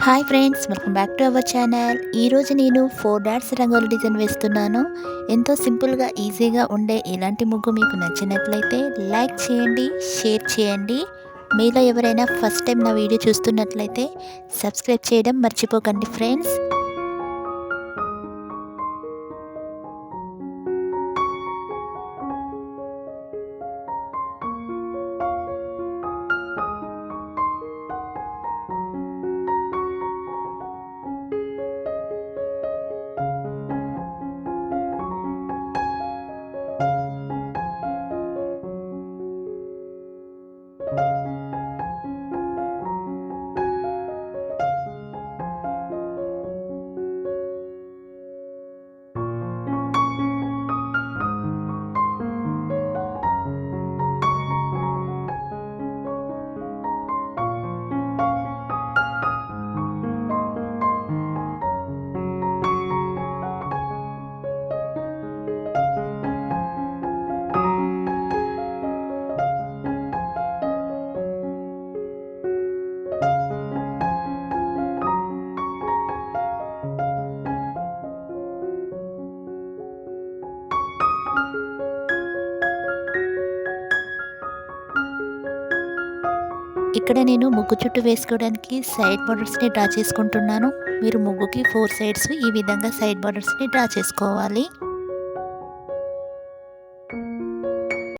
Hi friends, welcome back to our channel. ఈరోజు నేను 4 dots rangoli design వేస్తున్నాను. ఎంతో సింపుల్గా ఈజీగా ఉండే ఇలాంటి ముగ్గు మీకు నచ్చినట్లయితే లైక్ చేయండి, షేర్ చేయండి. మీలో ఎవరైనా ఫస్ట్ టైం నా వీడియో చూస్తున్నట్లయితే సబ్స్క్రైబ్ చేయడం మర్చిపోకండి ఫ్రెండ్స్. ఇక్కడ నేను ముగ్గు చుట్టూ వేసుకోవడానికి సైడ్ బార్డర్స్ని డ్రా చేసుకుంటున్నాను. మీరు ముగ్గుకి 4 సైడ్స్ ఈ విధంగా సైడ్ బార్డర్స్ని డ్రా చేసుకోవాలి.